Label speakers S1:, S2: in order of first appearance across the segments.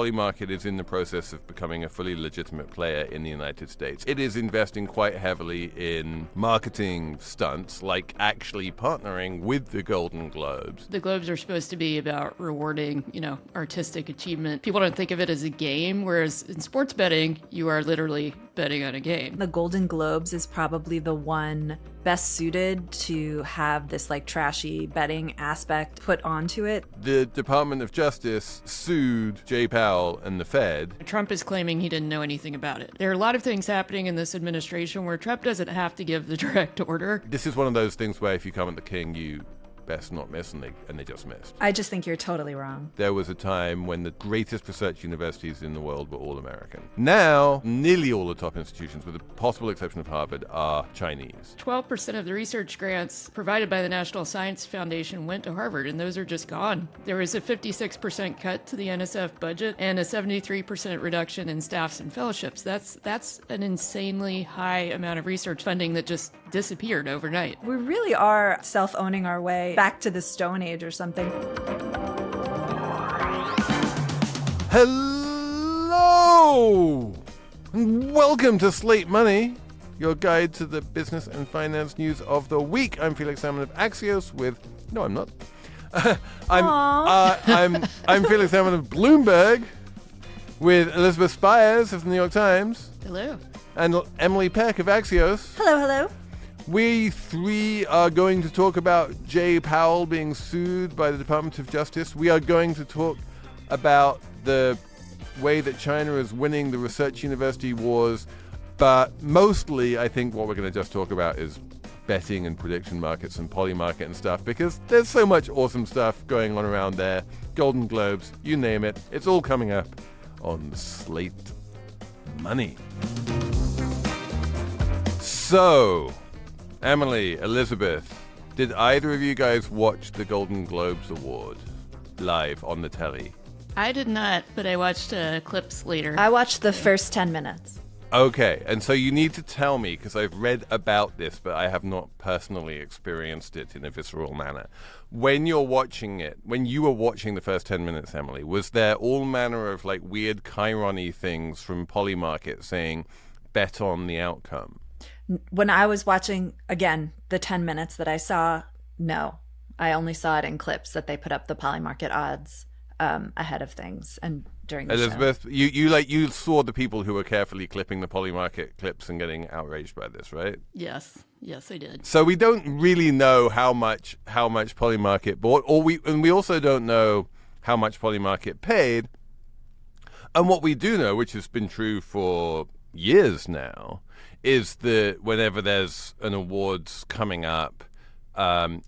S1: Polymarket is in the process of becoming a fully legitimate player in the United States. It is investing quite heavily in marketing stunts, like actually partnering with the Golden Globes.
S2: The Globes are supposed to be about rewarding, artistic achievement. People don't think of it as a game, whereas in sports betting, you are literally betting on a game.
S3: The Golden Globes is probably the one best suited to have this trashy betting aspect put onto it.
S1: The Department of Justice sued Jay Powell and the Fed.
S2: Trump is claiming he didn't know anything about it. There are a lot of things happening in this administration where Trump doesn't have to give the direct order.
S1: This is one of those things where if you come at the king, you best not miss, and they just missed.
S3: I just think you're totally wrong.
S1: There was a time when the greatest research universities in the world were all American. Now, nearly all the top institutions, with the possible exception of Harvard, are Chinese.
S2: 12% of the research grants provided by the National Science Foundation went to Harvard, and those are just gone. There was a 56% cut to the NSF budget and a 73% reduction in staffs and fellowships. That's an insanely high amount of research funding that just disappeared overnight.
S3: We really are self-owning our way back to the Stone Age or something.
S1: Hello! And welcome to Slate Money, your guide to the business and finance news of the week. I'm Felix Salmon of Axios with... No, I'm not. I'm Felix Salmon of Bloomberg with Elizabeth Spiers of the New York Times.
S2: Hello.
S1: And Emily Peck of Axios.
S3: Hello, hello.
S1: We three are going to talk about Jay Powell being sued by the Department of Justice. We are going to talk about the way that China is winning the research university wars. But mostly, I think what we're going to just talk about is betting and prediction markets and Polymarket and stuff, because there's so much awesome stuff going on around there. Golden Globes, you name it. It's all coming up on Slate Money. So... Emily, Elizabeth, did either of you guys watch the Golden Globes Award live on the telly?
S2: I did not, but I watched clips later.
S3: I watched the first 10 minutes.
S1: Okay, and so you need to tell me, because I've read about this, but I have not personally experienced it in a visceral manner. When you're watching it, when you were watching the first 10 minutes, Emily, was there all manner of weird Chiron-y things from Polymarket saying, bet on the outcome?
S3: When I was watching, again, the 10 minutes that I saw, no. I only saw it in clips that they put up the Polymarket odds ahead of things and during the
S1: Elizabeth,
S3: show.
S1: you saw the people who were carefully clipping the Polymarket clips and getting outraged by this, right?
S2: Yes, I did.
S1: So we don't really know how much Polymarket bought, and we also don't know how much Polymarket paid. And what we do know, which has been true for years now, is that whenever there's an awards coming up,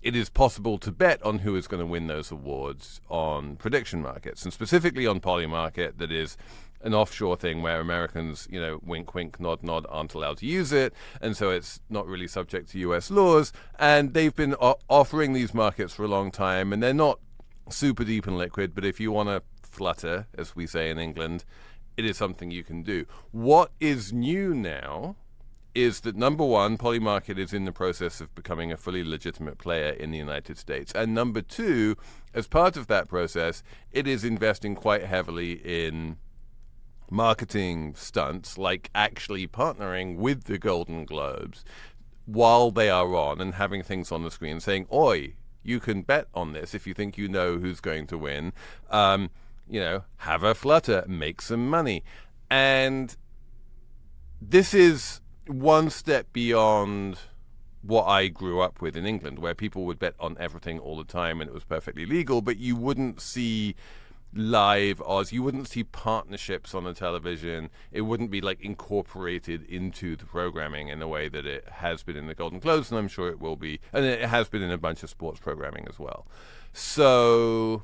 S1: it is possible to bet on who is going to win those awards on prediction markets, and specifically on Polymarket, that is an offshore thing where Americans, wink, wink, nod, nod, aren't allowed to use it, and so it's not really subject to U.S. laws. And they've been offering these markets for a long time, and they're not super deep and liquid, but if you want to flutter, as we say in England, it is something you can do. What is new now is that, number one, Polymarket is in the process of becoming a fully legitimate player in the United States. And number two, as part of that process, it is investing quite heavily in marketing stunts, like actually partnering with the Golden Globes while they are on and having things on the screen saying, oi, you can bet on this if you think you know who's going to win. Have a flutter, make some money. And this is one step beyond what I grew up with in England, where people would bet on everything all the time and it was perfectly legal, but you wouldn't see live odds, you wouldn't see partnerships on the television. It wouldn't be incorporated into the programming in the way that it has been in the Golden Globes, and I'm sure it will be, and it has been in a bunch of sports programming as well. So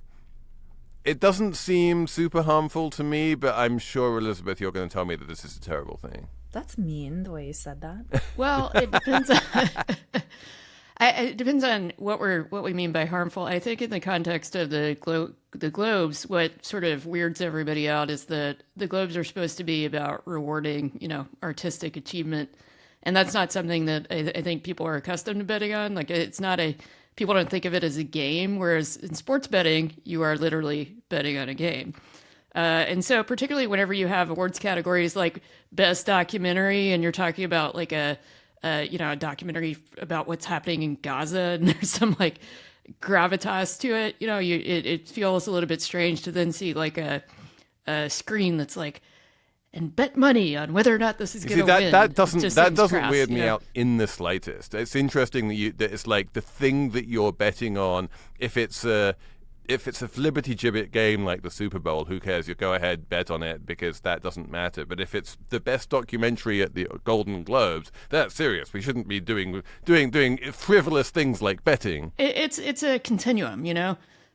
S1: it doesn't seem super harmful to me, but I'm sure, Elizabeth, you're going to tell me that this is a terrible thing.
S3: That's mean, the way you said that.
S2: Well, it depends on it depends on what we mean by harmful. I think in the context of the Globes, what sort of weirds everybody out is that the Globes are supposed to be about rewarding, artistic achievement, and that's not something that I think people are accustomed to betting on. It's not people don't think of it as a game, whereas in sports betting, you are literally betting on a game. And so particularly whenever you have awards categories like best documentary and you're talking about like a documentary about what's happening in Gaza and there's some like gravitas to it, it feels a little bit strange to then see like a screen that's like, and bet money on whether or not this is going to win.
S1: That doesn't
S2: crass,
S1: weird me out in the slightest. It's interesting that it's like the thing that you're betting on. If it's a Liberty Gibbet game like the Super Bowl, who cares? You go ahead, bet on it because that doesn't matter. But if it's the best documentary at the Golden Globes, that's serious. We shouldn't be doing frivolous things like betting.
S2: It's a continuum,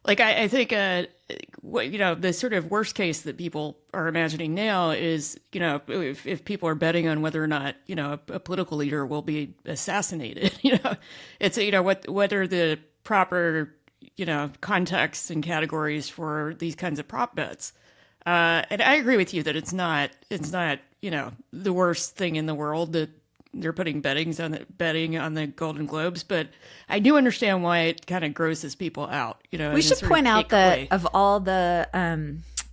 S2: Like I think, the sort of worst case that people are imagining now is, if people are betting on whether or not, a political leader will be assassinated, it's, what are the proper, contexts and categories for these kinds of prop bets. And I agree with you that it's not, the worst thing in the world that they're putting betting on the Golden Globes, but I do understand why it kind of grosses people out.
S3: We should point out that of all the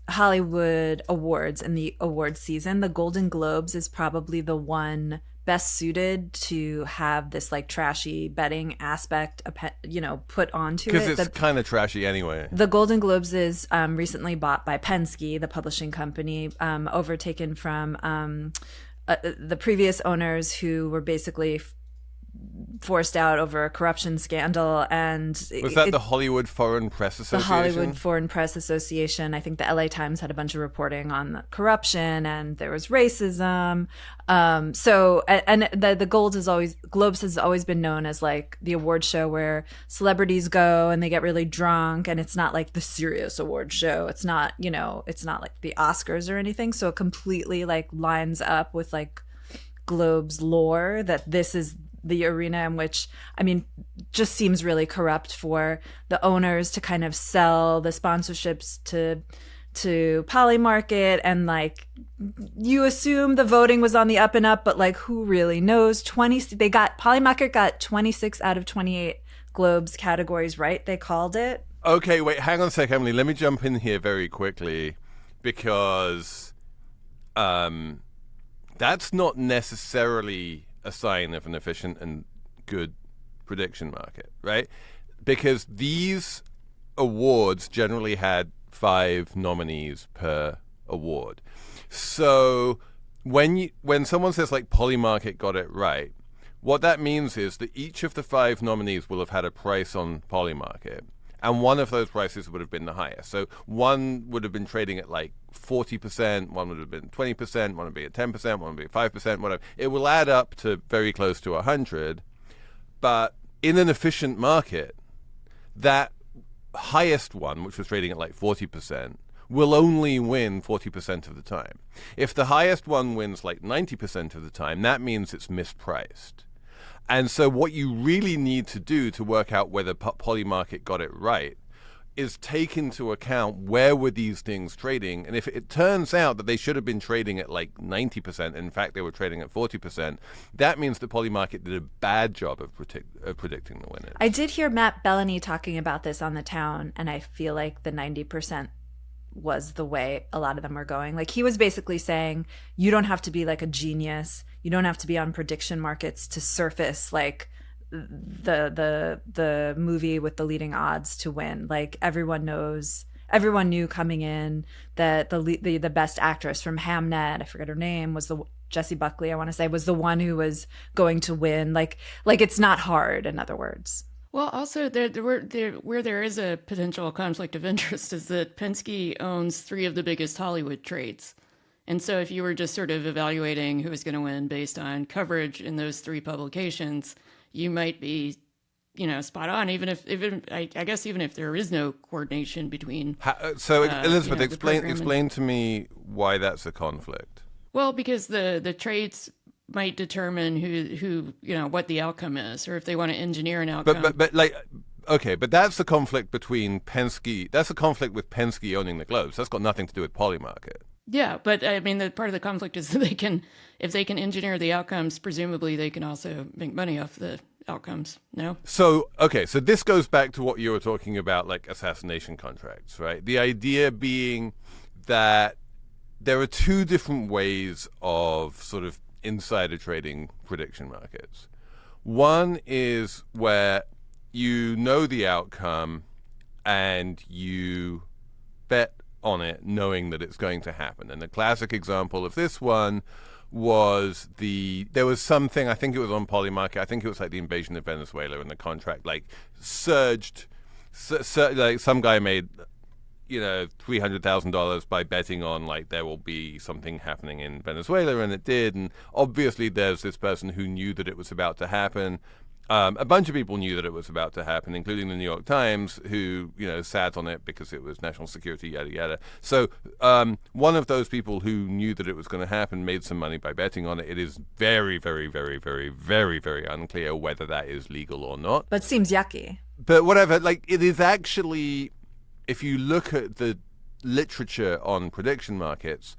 S3: Hollywood awards in the award season, the Golden Globes is probably the one best suited to have this like trashy betting aspect, put onto it.
S1: Because it's kind of trashy anyway.
S3: The Golden Globes is recently bought by Penske, the publishing company, overtaken from the previous owners who were basically forced out over a corruption scandal. And
S1: was that the Hollywood Foreign Press Association?
S3: The Hollywood Foreign Press Association. I think the LA Times had a bunch of reporting on the corruption and there was racism. The Globes has always been known as like the award show where celebrities go and they get really drunk, and it's not like the serious award show. It's not, it's not like the Oscars or anything. So it completely like lines up with like Globes lore that this is the arena in which, just seems really corrupt for the owners to kind of sell the sponsorships to Polymarket, and like you assume the voting was on the up and up, but like who really knows? Polymarket got 26 out of 28 Globes categories right. They called it.
S1: Okay, wait, hang on a sec, Emily. Let me jump in here very quickly because that's not necessarily a sign of an efficient and good prediction market, right? Because these awards generally had 5 nominees per award. So when someone says like Polymarket got it right, what that means is that each of the 5 nominees will have had a price on Polymarket, and one of those prices would have been the highest. So one would have been trading at like 40%, one would have been 20%, one would be at 10%, one would be at 5%, whatever. It will add up to very close to 100. But in an efficient market, that highest one, which was trading at like 40%, will only win 40% of the time. If the highest one wins like 90% of the time, that means it's mispriced. And so what you really need to do to work out whether Polymarket got it right is take into account where were these things trading. And if it turns out that they should have been trading at like 90%, in fact they were trading at 40%, that means the Polymarket did a bad job of predicting the winners.
S3: I did hear Matt Bellany talking about this on The Town, and I feel like the 90% was the way a lot of them were going. Like he was basically saying, you don't have to be like a genius. You don't have to be on prediction markets to surface like the movie with the leading odds to win. Like everyone knew coming in that the best actress from Hamnet, I forget her name, was Jessie Buckley, I want to say, was the one who was going to win. Like it's not hard, in other words.
S2: Well, also, where there is a potential conflict of interest is that Penske owns 3 of the biggest Hollywood trades. And so if you were just sort of evaluating who was going to win based on coverage in those 3 publications, you might be, spot on, even if there is no coordination between.
S1: Elizabeth, explain to me why that's a conflict.
S2: Well, because the trades might determine who what the outcome is, or if they want to engineer an outcome.
S1: But that's the conflict between Penske. That's a conflict with Penske owning the Globes. That's got nothing to do with Polymarket.
S2: Yeah, but I mean, the part of the conflict is that if they can engineer the outcomes, presumably they can also make money off the outcomes. No. So
S1: this goes back to what you were talking about, like assassination contracts, right? The idea being that there are two different ways of sort of insider trading prediction markets. One is where you know the outcome and you bet on it knowing that it's going to happen. And the classic example of this one was there was something, I think it was on Polymarket, I think it was like the invasion of Venezuela, and the contract like surged, like some guy made $300,000 by betting on like there will be something happening in Venezuela, and it did. And obviously there's this person who knew that it was about to happen. A bunch of people knew that it was about to happen, including the New York Times, who sat on it because it was national security, yada yada. So one of those people who knew that it was going to happen made some money by betting on it. It is very, very, very, very, very, very unclear whether that is legal or not.
S3: But seems yucky.
S1: But whatever, like it is actually. If you look at the literature on prediction markets,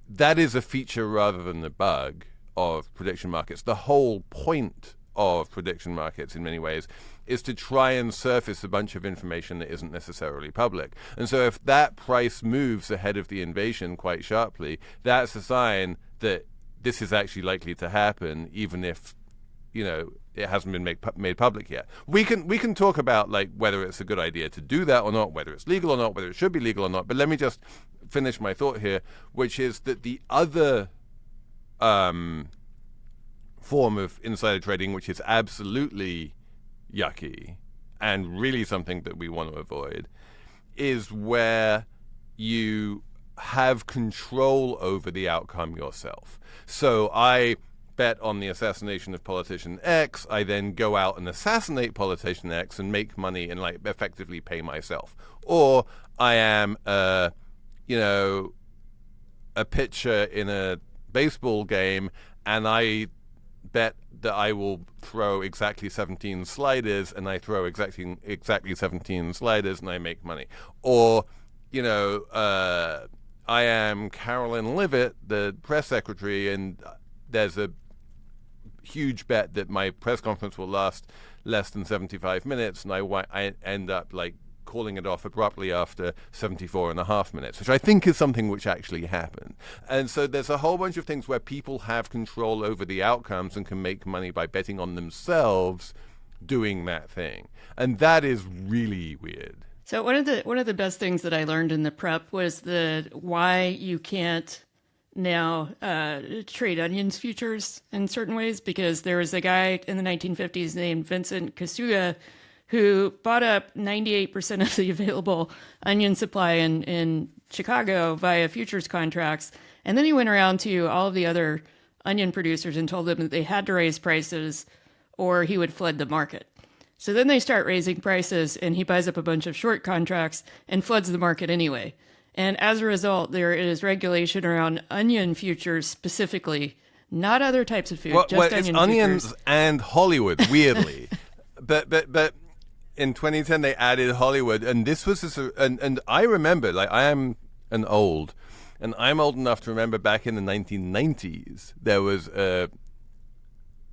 S1: that is a feature rather than the bug of prediction markets. The whole point of prediction markets in many ways is to try and surface a bunch of information that isn't necessarily public. And so if that price moves ahead of the invasion quite sharply, that's a sign that this is actually likely to happen, even if it hasn't been made public yet. We can talk about like whether it's a good idea to do that or not, whether it's legal or not, whether it should be legal or not. But let me just finish my thought here, which is that the other form of insider trading, which is absolutely yucky and really something that we want to avoid, is where you have control over the outcome yourself. So I bet on the assassination of politician X, I then go out and assassinate politician X and make money and like effectively pay myself. Or I am a pitcher in a baseball game and I bet that I will throw exactly 17 sliders and I throw exactly 17 sliders and I make money. Or, I am Carolyn Levitt, the press secretary, and there's a huge bet that my press conference will last less than 75 minutes, and I end up like calling it off abruptly after 74 and a half minutes, which I think is something which actually happened. And so there's a whole bunch of things where people have control over the outcomes and can make money by betting on themselves doing that thing. And that is really weird.
S2: So one of the best things that I learned in the prep was why you can't now trade onions futures in certain ways, because there was a guy in the 1950s named Vincent Kasuga who bought up 98% of the available onion supply in Chicago via futures contracts. And then he went around to all of the other onion producers and told them that they had to raise prices or he would flood the market. So then they start raising prices and he buys up a bunch of short contracts and floods the market anyway. And as a result, there is regulation around onion futures specifically, not other types of food, just onion
S1: onions
S2: futures.
S1: And Hollywood, weirdly. but in 2010 they added Hollywood, and this was and I remember, like I'm old enough to remember back in the 1990s there was a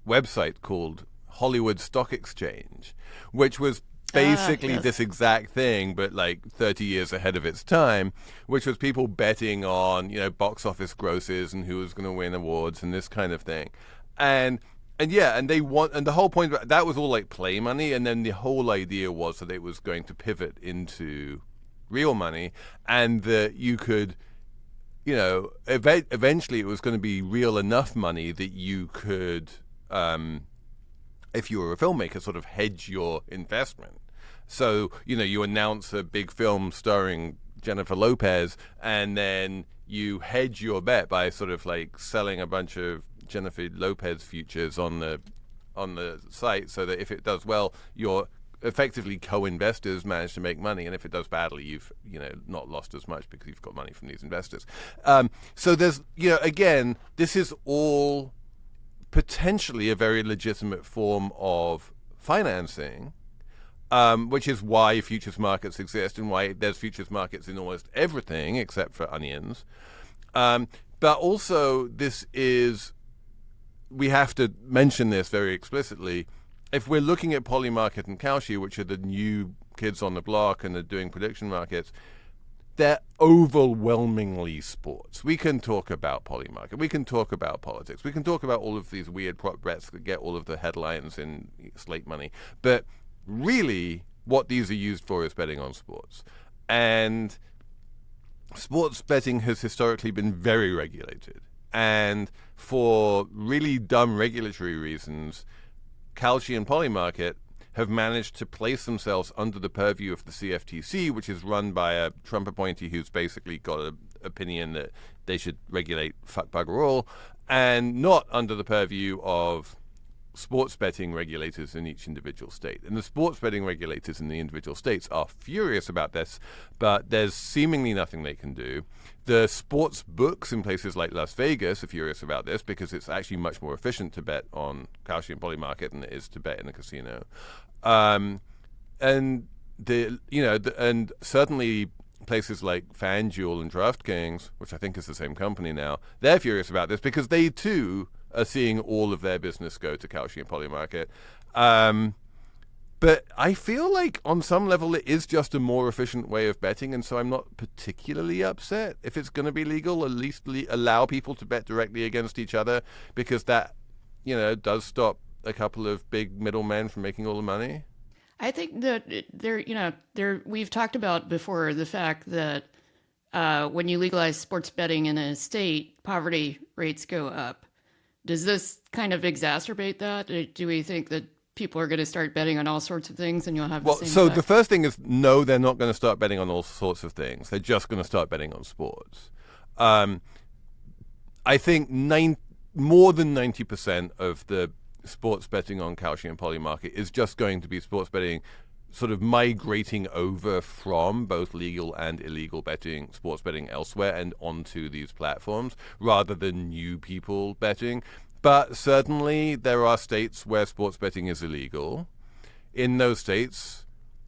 S1: website called Hollywood Stock Exchange, which was basically
S2: yes.
S1: this exact thing, but like 30 years ahead of its time, which was people betting on, box office grosses and who was going to win awards and this kind of thing. And the whole point about that was all like play money. And then the whole idea was that it was going to pivot into real money and that you could, eventually it was going to be real enough money that you could, if you were a filmmaker, sort of hedge your investment. So, you announce a big film starring Jennifer Lopez, and then you hedge your bet by sort of like selling a bunch of Jennifer Lopez futures on the site, so that if it does well, your effectively co-investors manage to make money, and if it does badly, you've not lost as much because you've got money from these investors. So there's again, this is all potentially a very legitimate form of financing, which is why futures markets exist and why there's futures markets in almost everything except for onions. But also we have to mention this very explicitly. If we're looking at Polymarket and Kalshi, which are the new kids on the block and are doing prediction markets, they're overwhelmingly sports. We can talk about Polymarket. We can talk about politics. We can talk about all of these weird prop bets that get all of the headlines in Slate money. But really, what these are used for is betting on sports. And sports betting has historically been very regulated. And for really dumb regulatory reasons, Kalshi and Polymarket have managed to place themselves under the purview of the CFTC, which is run by a Trump appointee who's basically got an opinion that they should regulate fuck bugger all, and not under the purview of sports betting regulators in each individual state. And the sports betting regulators in the individual states are furious about this, but there's seemingly nothing they can do. The sports books in places like Las Vegas are furious about this because it's actually much more efficient to bet on Kalshi and Polymarket than it is to bet in a casino. And certainly places like FanDuel and DraftKings, which I think is the same company now, they're furious about this because they too are seeing all of their business go to Kalshi and Polymarket. But I feel like on some level it is just a more efficient way of betting, and so I'm not particularly upset. If it's going to be legal, at least allow people to bet directly against each other, because that, does stop a couple of big middlemen from making all the money.
S2: I think that we've talked about before the fact that when you legalize sports betting in a state, poverty rates go up. Does this kind of exacerbate that? Do we think that people are going to start betting on all sorts of things and you'll have the same effect?
S1: The first thing is, no, they're not going to start betting on all sorts of things. They're just going to start betting on sports. I think more than 90% of the sports betting on Kalshi and Polymarket is just going to be sports betting sort of migrating over from both legal and illegal betting, sports betting elsewhere and onto these platforms, rather than new people betting. But certainly there are states where sports betting is illegal. In those states,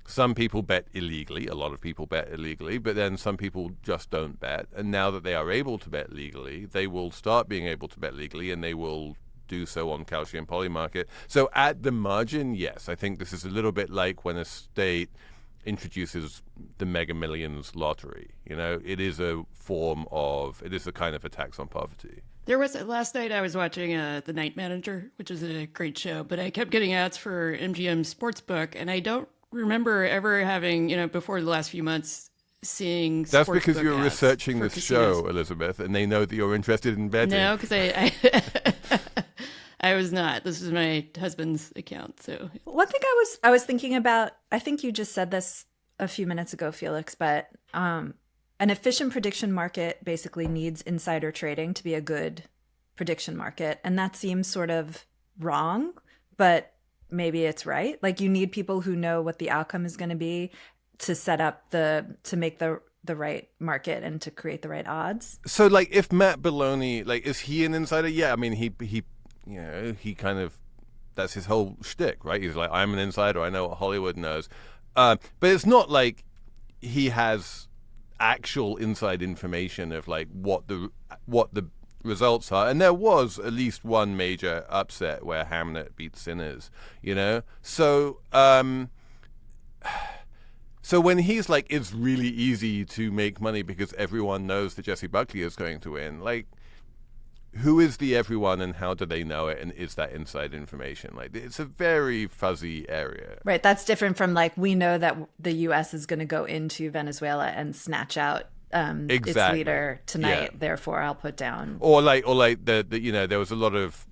S1: some people bet illegally, a lot of people bet illegally, but then some people just don't bet. And now that they are able to bet legally, they will start being able to bet legally, and they will do so on Kalshi and Polymarket. So at the margin, yes, I think this is a little bit like when a state introduces the Mega Millions lottery. It is a kind of a tax on poverty.
S2: Last night I was watching The Night Manager, which is a great show, but I kept getting ads for MGM Sportsbook, and I don't remember ever having, before the last few months, seeing
S1: That's
S2: sportsbook
S1: because you're
S2: ads
S1: researching
S2: for
S1: this
S2: casinos.
S1: show, Elizabeth, and they know that you're interested in betting.
S2: No, because I was not. This is my husband's account. So
S3: one thing I was thinking about, I think you just said this a few minutes ago, Felix, but an efficient prediction market basically needs insider trading to be a good prediction market. And that seems sort of wrong, but maybe it's right. Like, you need people who know what the outcome is going to be to set up to make the right market and to create the right odds.
S1: So, like, if Matt Belloni, is he an insider? Yeah, I mean, he kind of, that's his whole shtick, right? He's like, I'm an insider. I know what Hollywood knows. But it's not like he has actual inside information of like what the results are. And there was at least one major upset where Hamnet beat Sinners, So, so when he's like, it's really easy to make money because everyone knows that Jesse Buckley is going to win, like, who is the everyone and how do they know it, and is that inside information? Like, it's a very fuzzy area.
S3: Right. That's different from like, we know that the U.S. is going to go into Venezuela and snatch out its leader tonight. Yeah. Therefore, I'll put down. Or
S1: like the there was a lot of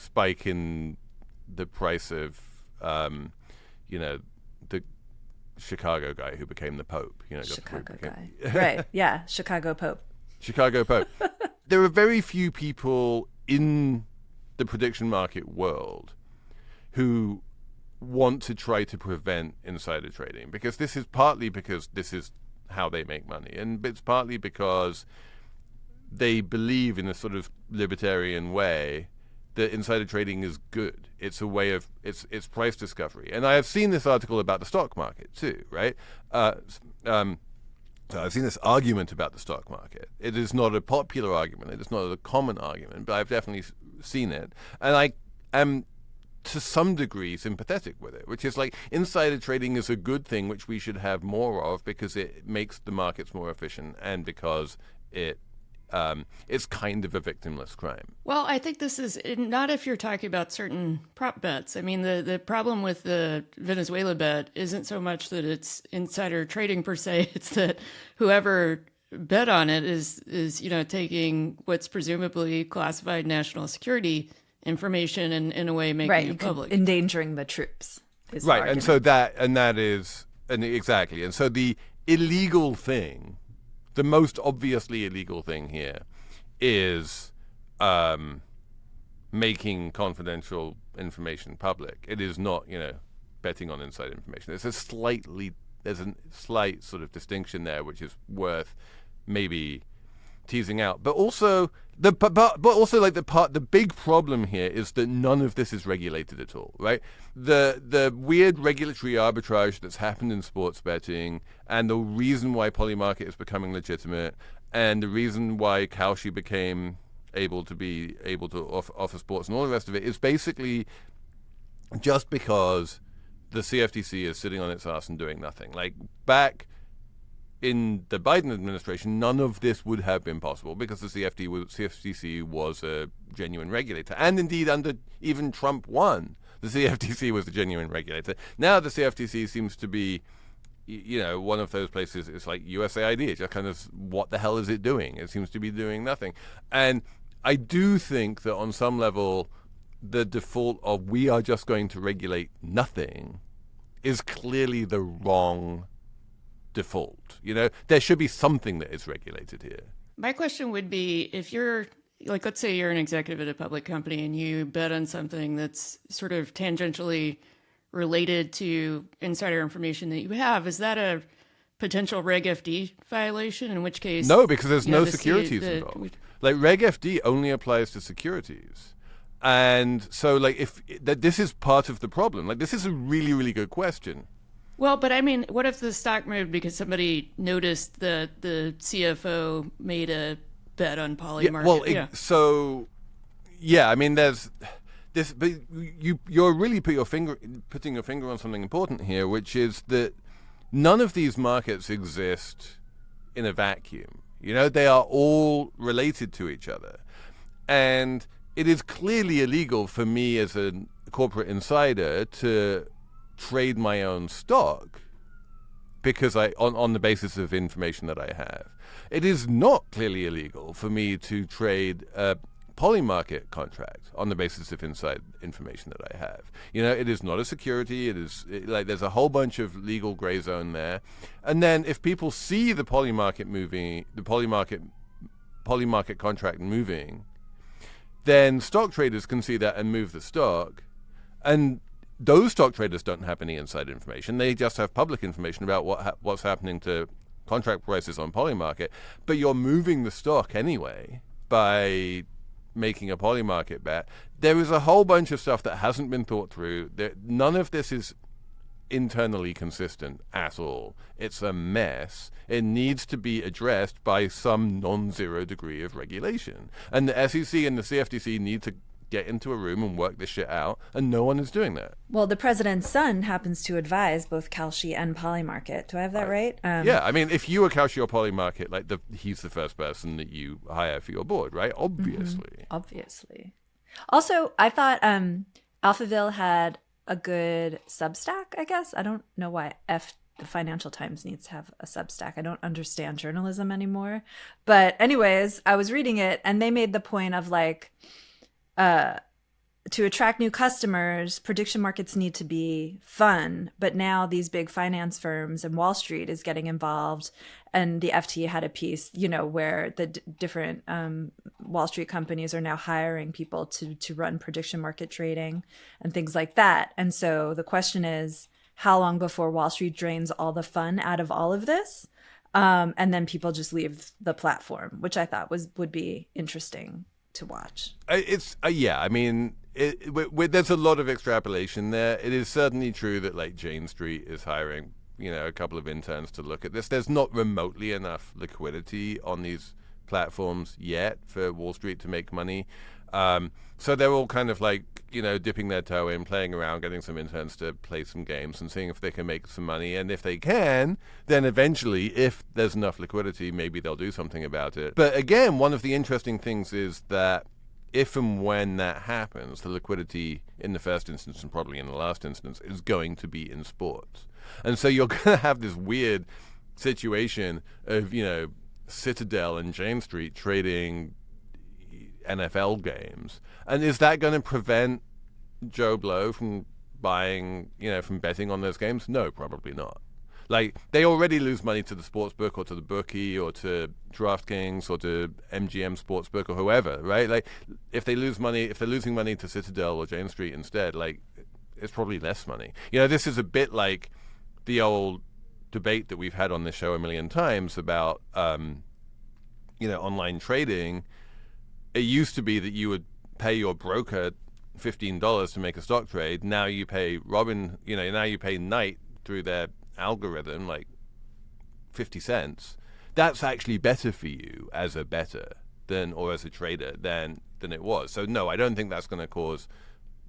S1: spike in the price of the Chicago guy who became the Pope.
S3: Chicago guy. Right. Yeah. Chicago Pope.
S1: Chicago Pope. There are very few people in the prediction market world who want to try to prevent insider trading, because this is partly because this is how they make money, and it's partly because they believe in a sort of libertarian way that insider trading is good. It's a way of it's price discovery. And I have seen this article about the stock market too, right? So I've seen this argument about the stock market. It is not a popular argument. It is not a common argument, but I've definitely seen it. And I am to some degree sympathetic with it, which is like insider trading is a good thing, which we should have more of because it makes the markets more efficient and because it's kind of a victimless crime.
S2: Well, I think this is not if you're talking about certain prop bets. I mean, the problem with the Venezuela bet isn't so much that it's insider trading per se. It's that whoever bet on it is taking what's presumably classified national security information and in a way making it public,
S3: endangering the troops.
S1: Right, and so exactly, and so the illegal thing. The most obviously illegal thing here is making confidential information public. It is not, betting on inside information. There's a slight sort of distinction there, which is worth maybe teasing out. But also the big problem here is that none of this is regulated at all, right? The weird regulatory arbitrage that's happened in sports betting, and the reason why Polymarket is becoming legitimate, and the reason why Kalshi became able to offer sports and all the rest of it is basically just because the CFTC is sitting on its ass and doing nothing. Like back in the Biden administration, none of this would have been possible because the CFTC was a genuine regulator. And indeed, under even Trump 1, the CFTC was a genuine regulator. Now the CFTC seems to be, one of those places. It's like USAID. It's just kind of, what the hell is it doing? It seems to be doing nothing. And I do think that on some level, the default of we are just going to regulate nothing is clearly the wrong default. There should be something that is regulated here.
S2: My question would be, if you're let's say you're an executive at a public company and you bet on something that's sort of tangentially related to insider information that you have, is that a potential Reg FD violation? In which case,
S1: no, because there's no securities involved. Like Reg FD only applies to securities. And so this is part of the problem. This is a really, really good question.
S2: Well, but I mean, what if the stock moved because somebody noticed that the CFO made a bet on Polymarket?
S1: I mean, there's this, but you're really putting your finger on something important here, which is that none of these markets exist in a vacuum. They are all related to each other. And it is clearly illegal for me as a corporate insider to trade my own stock because on the basis of information that I have. It is not clearly illegal for me to trade a Polymarket contract on the basis of inside information that I have. It is not a security. There's a whole bunch of legal gray zone there. And then if people see the Polymarket moving, the Polymarket contract moving, then stock traders can see that and move the stock. And those stock traders don't have any inside information. They just have public information about what's happening to contract prices on Polymarket. But you're moving the stock anyway by making a Polymarket bet. There is a whole bunch of stuff that hasn't been thought through. None of this is internally consistent at all. It's a mess. It needs to be addressed by some non-zero degree of regulation. And the SEC and the CFTC need to get into a room and work this shit out, and no one is doing that.
S3: Well, the president's son happens to advise both Kalshi and Polymarket. Do I have that right?
S1: Yeah, I mean, if you were Kalshi or Polymarket, he's the first person that you hire for your board, right? Obviously.
S3: Mm-hmm. Obviously. Also, I thought Alphaville had a good Substack, I guess. I don't know why the Financial Times needs to have a Substack. I don't understand journalism anymore. But anyways, I was reading it, and they made the point of to attract new customers, prediction markets need to be fun. But now these big finance firms and Wall Street is getting involved. And the FT had a piece, where the different Wall Street companies are now hiring people to run prediction market trading and things like that. And so the question is, how long before Wall Street drains all the fun out of all of this? And then people just leave the platform, which I thought would be interesting to watch.
S1: It's I mean, there's a lot of extrapolation there. It is certainly true that Jane Street is hiring a couple of interns to look at this. There's not remotely enough liquidity on these platforms yet for Wall Street to make money. So they're all kind of like, dipping their toe in, playing around, getting some interns to play some games and seeing if they can make some money. And if they can, then eventually, if there's enough liquidity, maybe they'll do something about it. But again, one of the interesting things is that if and when that happens, the liquidity in the first instance and probably in the last instance is going to be in sports. And so you're going to have this weird situation of, Citadel and Jane Street trading NFL games. And is that going to prevent Joe Blow from buying, from betting on those games? No, probably not. Like, they already lose money to the sportsbook or to the bookie or to DraftKings or to MGM Sportsbook or whoever, right? Like, if they're losing money to Citadel or Jane Street instead, like, it's probably less money. This is a bit like the old debate that we've had on this show a million times about, online trading. It used to be that you would pay your broker $15 to make a stock trade. Now you pay now you pay Knight through their algorithm like 50 cents. That's actually better for you as a bettor or as a trader than it was. So no, I don't think that's going to cause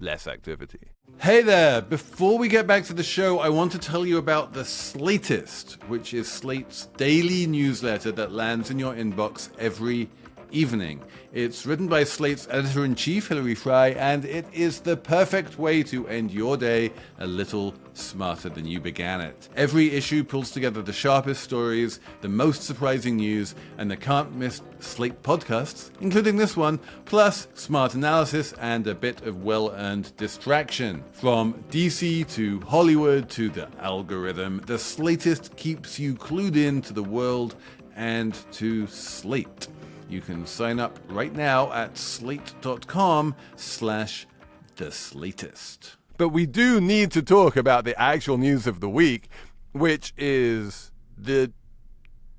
S1: less activity.
S4: Hey there! Before we get back to the show, I want to tell you about The Slatest, which is Slate's daily newsletter that lands in your inbox every evening. It's written by Slate's editor-in-chief, Hilary Fry, and it is the perfect way to end your day a little smarter than you began it. Every issue pulls together the sharpest stories, the most surprising news, and the can't-miss Slate podcasts, including this one, plus smart analysis and a bit of well-earned distraction. From DC to Hollywood to the algorithm, The Slatest keeps you clued in to the world and to Slate. You can sign up right now at slate.com/theslatest.
S1: But we do need to talk about the actual news of the week, which is the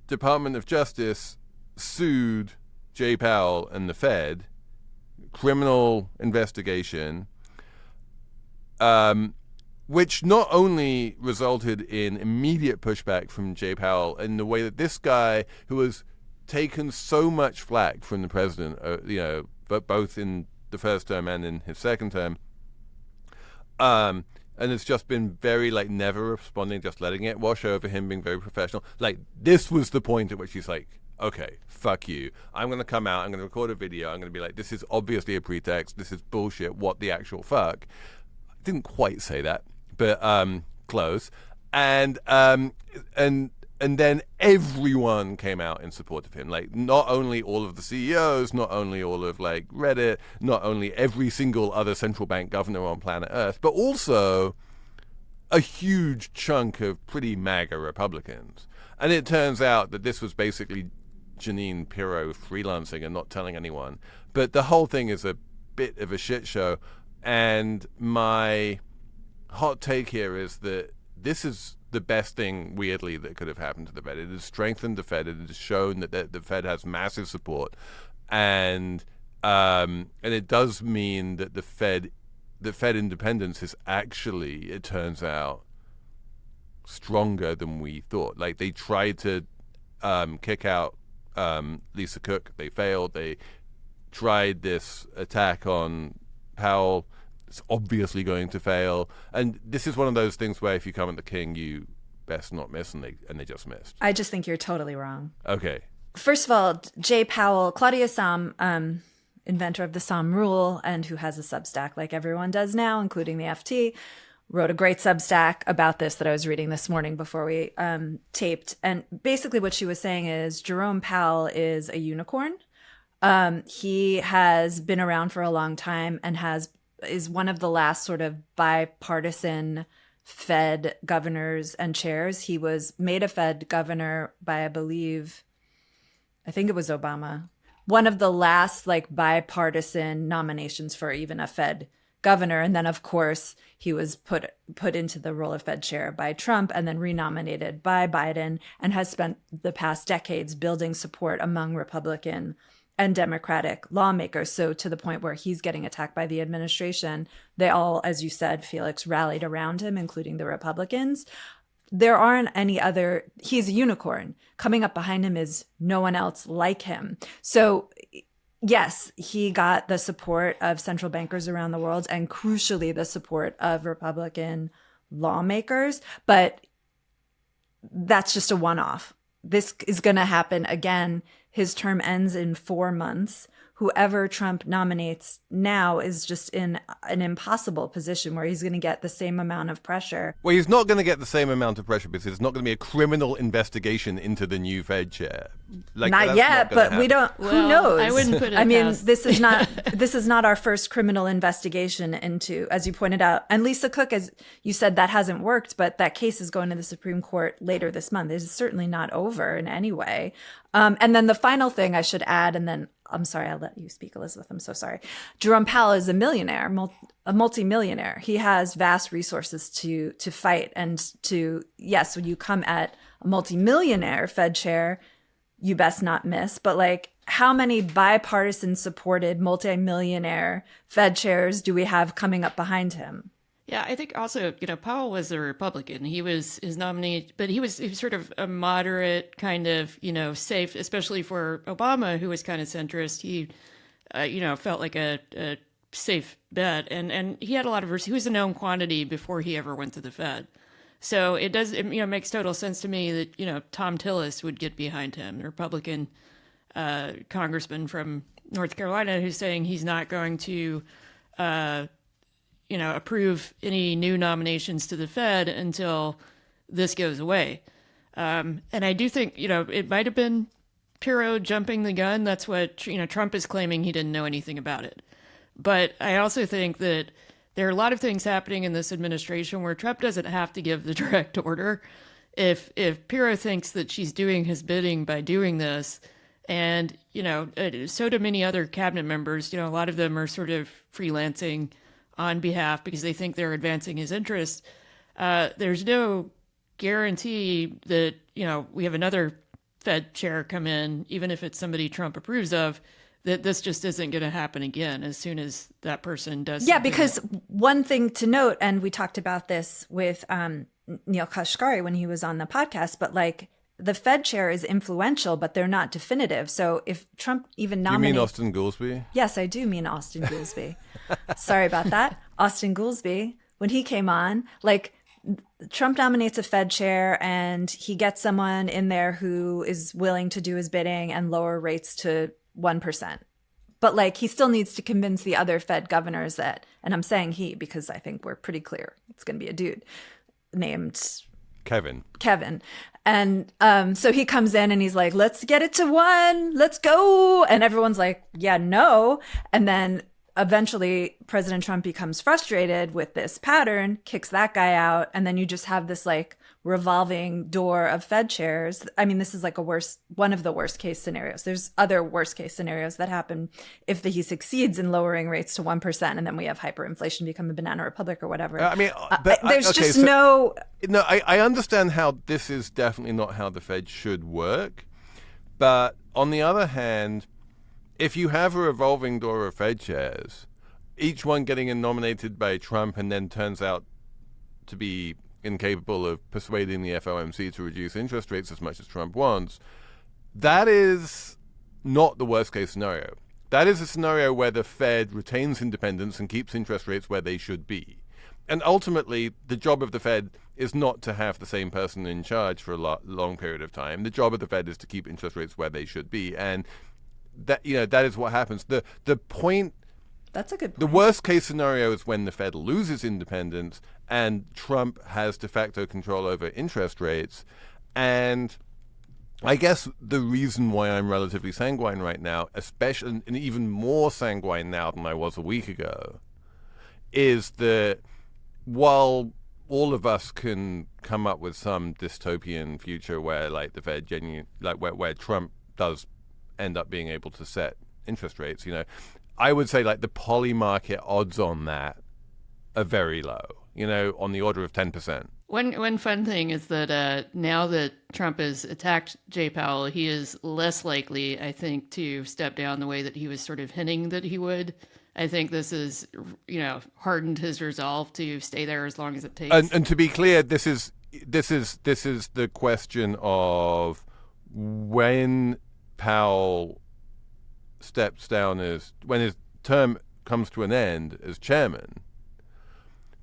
S1: Department of Justice sued Jay Powell and the Fed, criminal investigation, which not only resulted in immediate pushback from Jay Powell in the way that this guy, who was taken so much flack from the president, but both in the first term and in his second term, and it's just been very never responding, just letting it wash over him, being very professional. This was the point at which he's like, okay, fuck you. I'm going to come out, I'm going to record a video, I'm going to be like, this is obviously a pretext, this is bullshit, what the actual fuck? I didn't quite say that, but close. And then everyone came out in support of him. Not only all of the CEOs, not only all of Reddit, not only every single other central bank governor on planet Earth, but also a huge chunk of pretty MAGA Republicans. And it turns out that this was basically Janine Pirro freelancing and not telling anyone. But the whole thing is a bit of a shit show. And my hot take here is that this is the best thing, weirdly, that could have happened to the Fed. It has strengthened the Fed. It has shown that the Fed has massive support, and it does mean that the Fed independence is actually, it turns out, stronger than we thought. They tried to kick out Lisa Cook. They failed. They tried this attack on Powell. It's obviously going to fail. And this is one of those things where if you come at the king, you best not miss, and they just missed.
S3: I just think you're totally wrong.
S1: Okay.
S3: First of all, Jay Powell, Claudia Sahm, inventor of the Sahm rule, and who has a Substack like everyone does now, including the FT, wrote a great Substack about this that I was reading this morning before we taped. And basically what she was saying is Jerome Powell is a unicorn. He has been around for a long time and is one of the last sort of bipartisan Fed governors and chairs. He was made a Fed governor by, I think it was Obama. One of the last bipartisan nominations for even a Fed governor. And then, of course, he was put into the role of Fed chair by Trump and then renominated by Biden, and has spent the past decades building support among Republican and Democratic lawmakers. So to the point where he's getting attacked by the administration, they all, as you said, Felix, rallied around him, including the Republicans. there aren't any other, he's a unicorn. Coming up behind him is no one else like him. So yes, he got the support of central bankers around the world and crucially the support of Republican lawmakers, but that's just a one-off. This is going to happen again. His term ends in 4 months. Whoever Trump nominates now is just in an impossible position where he's going to get the same amount of pressure.
S1: Well, he's not going to get the same amount of pressure because it's not going to be a criminal investigation into the new Fed chair. Like,
S3: not yet, but we don't.
S2: Well,
S3: who knows?
S2: I wouldn't put it
S3: I mean,
S2: past.
S3: this is not our first criminal investigation into, as you pointed out. And Lisa Cook, as you said, that hasn't worked, but that case is going to the Supreme Court later this month. It is certainly not over in any way. And then the final thing I should add, and then I'm sorry, I'll let you speak, Elizabeth. I'm so sorry. Jerome Powell is a millionaire, a multimillionaire. He has vast resources to fight and to, yes, when you come at a multimillionaire Fed chair, you best not miss. But like, how many bipartisan supported multimillionaire Fed chairs do we have coming up behind him?
S2: Yeah, I think also, Powell was a Republican. He was his nominee, but he was sort of a moderate kind of, safe, especially for Obama, who was kind of centrist. He, felt like a safe bet. And he had a lot of, he was a known quantity before he ever went to the Fed. So it makes total sense to me that, Tom Tillis would get behind him, the Republican congressman from North Carolina, who's saying he's not going to, approve any new nominations to the Fed until this goes away. And I do think, it might have been Pirro jumping the gun. That's what, Trump is claiming he didn't know anything about it. But I also think that there are a lot of things happening in this administration where Trump doesn't have to give the direct order. If Pirro thinks that she's doing his bidding by doing this, and, so do many other cabinet members, a lot of them are sort of freelancing on behalf because they think they're advancing his interests. There's no guarantee that, we have another Fed chair come in, even if it's somebody Trump approves of, that this just isn't going to happen again as soon as that person does.
S3: Yeah, because one thing to note, and we talked about this with Neil Kashkari when he was on the podcast, but like the Fed chair is influential, but they're not definitive. So if Trump even nominates...
S1: You mean Austin Goolsbee?
S3: Yes, I do mean Austin Goolsbee. Sorry about that. Austin Goolsbee, when he came on, like Trump nominates a Fed chair and he gets someone in there who is willing to do his bidding and lower rates to 1%. But like he still needs to convince the other Fed governors that, and I'm saying he because I think we're pretty clear it's going to be a dude named
S1: Kevin.
S3: And so he comes in and he's like, let's get it to 1. Let's go. And everyone's like, yeah, no. And then eventually President Trump becomes frustrated with this pattern, kicks that guy out. And then you just have this like revolving door of Fed chairs. I mean, this is like one of the worst case scenarios. There's other worst case scenarios that happen if he succeeds in lowering rates to 1%, and then we have hyperinflation become a banana republic or whatever.
S1: I mean, I understand how this is definitely not how the Fed should work. But on the other hand, if you have a revolving door of Fed chairs, each one getting nominated by Trump and then turns out to be incapable of persuading the FOMC to reduce interest rates as much as Trump wants, that is not the worst case scenario. That is a scenario where the Fed retains independence and keeps interest rates where they should be. And ultimately, the job of the Fed is not to have the same person in charge for a long period of time. The job of the Fed is to keep interest rates where they should be. And that is what happens. The point...
S3: That's a good point.
S1: The worst case scenario is when the Fed loses independence and Trump has de facto control over interest rates. And I guess the reason why I'm relatively sanguine right now, especially and even more sanguine now than I was a week ago, is that while all of us can come up with some dystopian future where like the Fed where Trump does end up being able to set interest rates, I would say like the Polymarket odds on that are very low, on the order of 10%.
S2: One fun thing is that now that Trump has attacked Jay Powell, he is less likely, I think, to step down the way that he was sort of hinting that he would. I think this is, hardened his resolve to stay there as long as it takes.
S1: And to be clear, this is this is the question of when Powell steps down when his term comes to an end as chairman,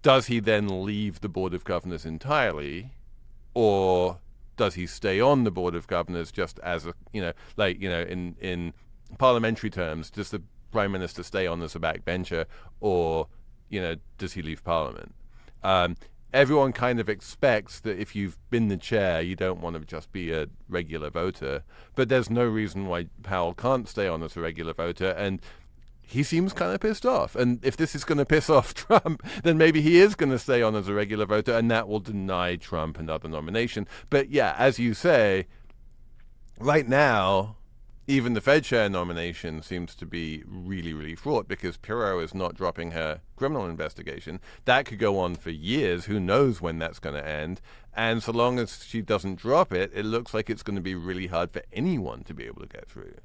S1: does he then leave the Board of Governors entirely, or does he stay on the Board of Governors just as in parliamentary terms, does the Prime Minister stay on as a backbencher, or does he leave Parliament? Everyone kind of expects that if you've been the chair, you don't want to just be a regular voter. But there's no reason why Powell can't stay on as a regular voter, and he seems kind of pissed off. And if this is going to piss off Trump, then maybe he is going to stay on as a regular voter, and that will deny Trump another nomination. But yeah, as you say, right now, even the Fed chair nomination seems to be really, really fraught because Pirro is not dropping her criminal investigation. That could go on for years. Who knows when that's going to end? And so long as she doesn't drop it, it looks like it's going to be really hard for anyone to be able to get through.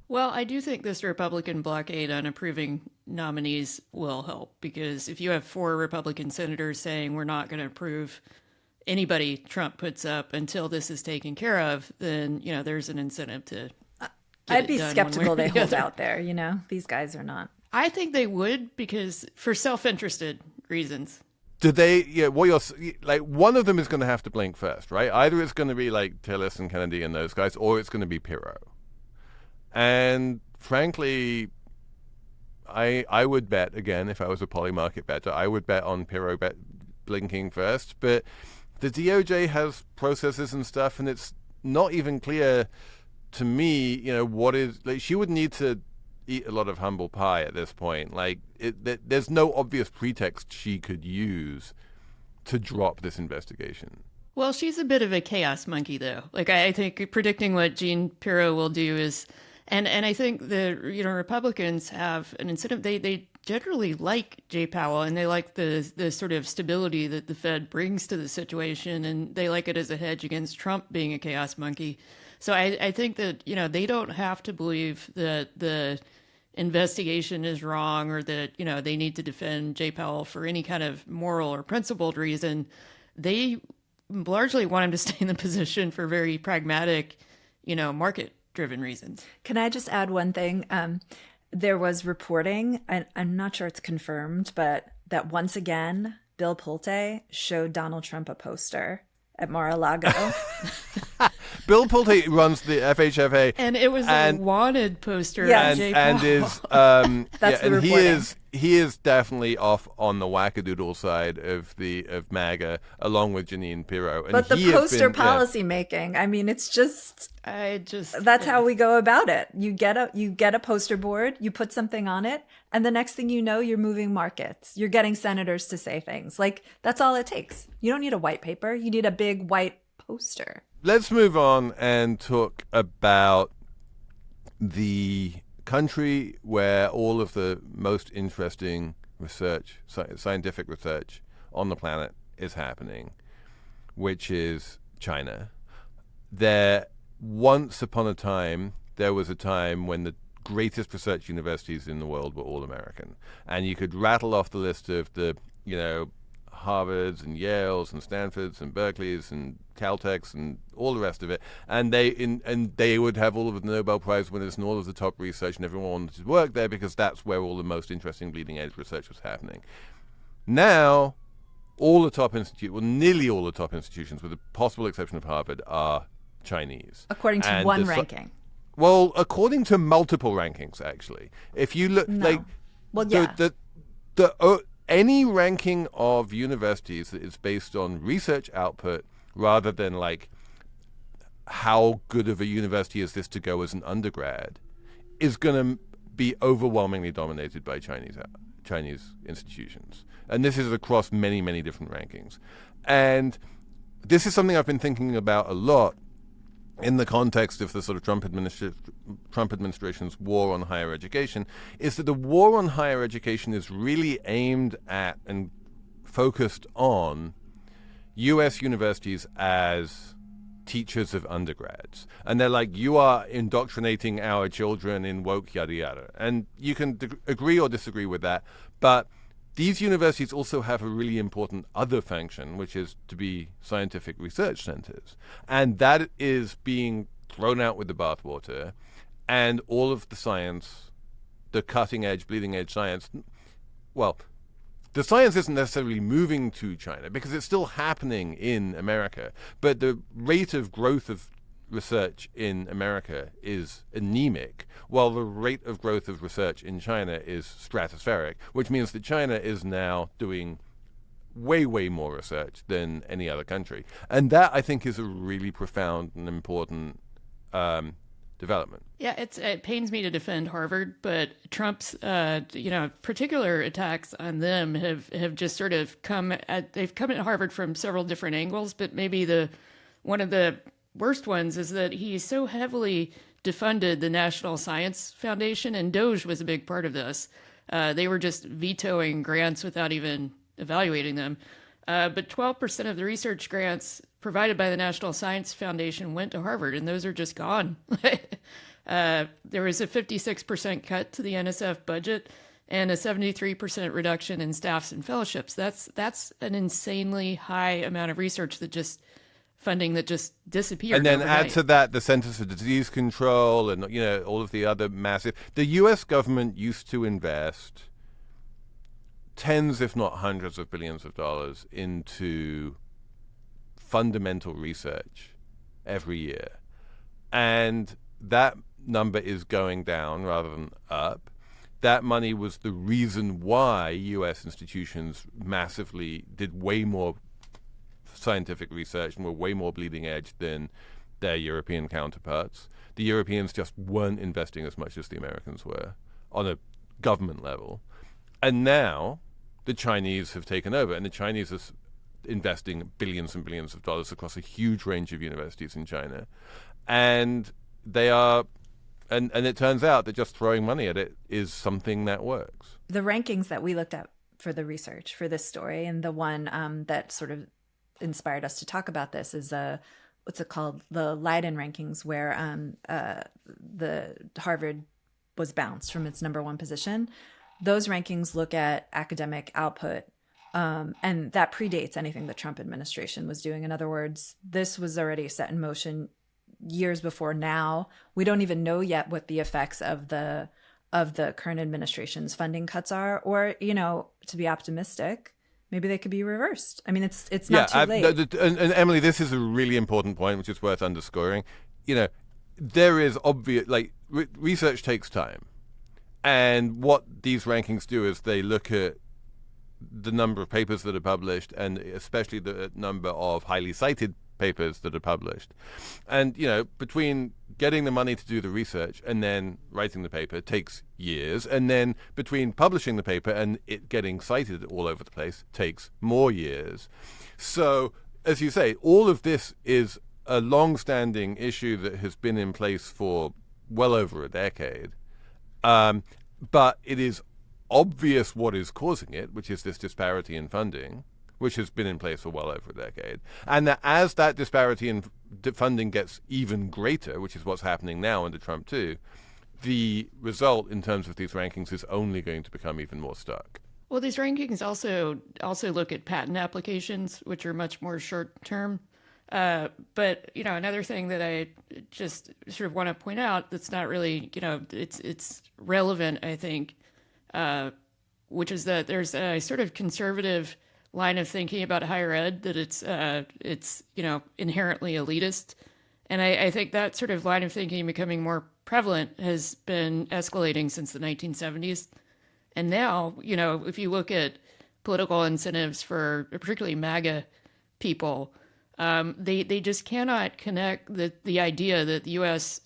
S2: Well, I do think this Republican blockade on approving nominees will help, because if you have 4 Republican senators saying we're not going to approve anybody Trump puts up until this is taken care of, then, there's an incentive to
S3: I'd be skeptical they hold out there, These guys are not.
S2: I think they would, because for self-interested reasons.
S1: Do they? Yeah. What you're like? One of them is going to have to blink first, right? Either it's going to be like Tillis and Kennedy and those guys, or it's going to be Pirro. And frankly, I would bet again, if I was a Polymarket better, I would bet on Pirro blinking first. But the DOJ has processes and stuff, and it's not even clear to me, what is like. She would need to eat a lot of humble pie at this point. Like, there's no obvious pretext she could use to drop this investigation.
S2: Well, she's a bit of a chaos monkey, though. Like, I think predicting what Jean Pirro will do is, and I think the Republicans have an incentive. They generally like Jay Powell, and they like the sort of stability that the Fed brings to the situation, and they like it as a hedge against Trump being a chaos monkey. So I think that, they don't have to believe that the investigation is wrong, or that, they need to defend Jay Powell for any kind of moral or principled reason. They largely want him to stay in the position for very pragmatic, market-driven reasons.
S3: Can I just add one thing? There was reporting, and I'm not sure it's confirmed, but that once again, Bill Pulte showed Donald Trump a poster at Mar-a-Lago.
S1: Bill Pulte runs the FHFA,
S2: and it was a wanted poster.
S3: Yes.
S1: and is
S3: That's the reporting.
S1: He is definitely off on the wackadoodle side of MAGA, along with Jeanine Pirro. And
S3: but the poster policy making, I mean, it's just that's how we go about it. You get a poster board, you put something on it, and the next thing you know, you're moving markets. You're getting senators to say things. Like, that's all it takes. You don't need a white paper. You need a big white poster.
S1: Let's move on and talk about the country where all of the most interesting research, scientific research on the planet is happening, which is China. Once upon a time, there was a time when the greatest research universities in the world were all American. And you could rattle off the list of the, Harvards and Yales and Stanfords and Berkeleys and Caltechs and all the rest of it, and they would have all of the Nobel Prize winners and all of the top research, and everyone wanted to work there because that's where all the most interesting bleeding edge research was happening. Now, nearly all the top institutions, with the possible exception of Harvard, are Chinese.
S3: According to one ranking.
S1: Well, according to multiple rankings, actually. If you look, any ranking of universities that is based on research output rather than like how good of a university is this to go as an undergrad is going to be overwhelmingly dominated by Chinese institutions. And this is across many, many different rankings. And this is something I've been thinking about a lot in the context of the sort of Trump administration's war on higher education, is that the war on higher education is really aimed at and focused on U.S. universities as teachers of undergrads. And they're like, you are indoctrinating our children in woke yada yada. And you can agree or disagree with that, but these universities also have a really important other function, which is to be scientific research centers. And that is being thrown out with the bathwater. And all of the science, the cutting edge, bleeding edge science, well, the science isn't necessarily moving to China because it's still happening in America. But the rate of growth of research in America is anemic, while the rate of growth of research in China is stratospheric, which means that China is now doing way, way more research than any other country. And that, I think, is a really profound and important development.
S2: Yeah, it pains me to defend Harvard, but Trump's particular attacks on them have just sort of come at Harvard from several different angles, but maybe one of the worst ones is that he so heavily defunded the National Science Foundation, and Doge was a big part of this. They were just vetoing grants without even evaluating them. But 12% of the research grants provided by the National Science Foundation went to Harvard, and those are just gone. There was a 56% cut to the NSF budget and a 73% reduction in staffs and fellowships. That's an insanely high amount of research funding that just disappeared.
S1: And then
S2: overnight.
S1: add to that the Centers for Disease Control and all of the other massive. The U.S. government used to invest tens, if not hundreds of billions of dollars into fundamental research every year. And that number is going down rather than up. That money was the reason why U.S. institutions massively did way more scientific research and were way more bleeding edge than their European counterparts. The Europeans just weren't investing as much as the Americans were on a government level. And now the Chinese have taken over, and the Chinese are investing billions and billions of dollars across a huge range of universities in China. And they are, and it turns out that just throwing money at it is something that works.
S3: The rankings that we looked at for the research for this story, and the one that sort of inspired us to talk about this is what's it called? The Leiden rankings, where the Harvard was bounced from its number one position. Those rankings look at academic output, and that predates anything the Trump administration was doing. In other words, this was already set in motion years before now. We don't even know yet what the effects of the current administration's funding cuts are, or, to be optimistic, maybe they could be reversed. I mean, it's not too late.
S1: And Emily, this is a really important point, which is worth underscoring. There is obvious, research takes time. And what these rankings do is they look at the number of papers that are published, and especially the number of highly cited papers that are published. And, between getting the money to do the research and then writing the paper takes years. And then between publishing the paper and it getting cited all over the place takes more years. So, as you say, all of this is a long-standing issue that has been in place for well over a decade. But it is obvious what is causing it, which is this disparity in funding, which has been in place for well over a decade. And that as that disparity in funding gets even greater, which is what's happening now under Trump too, the result in terms of these rankings is only going to become even more stark.
S2: Well, these rankings also look at patent applications, which are much more short term. But, another thing that I just sort of want to point out that's not really, it's relevant, I think, which is that there's a sort of conservative line of thinking about higher ed that it's inherently elitist. And I think that sort of line of thinking becoming more prevalent has been escalating since the 1970s. And now, if you look at political incentives for particularly MAGA people, they just cannot connect the idea that the U.S.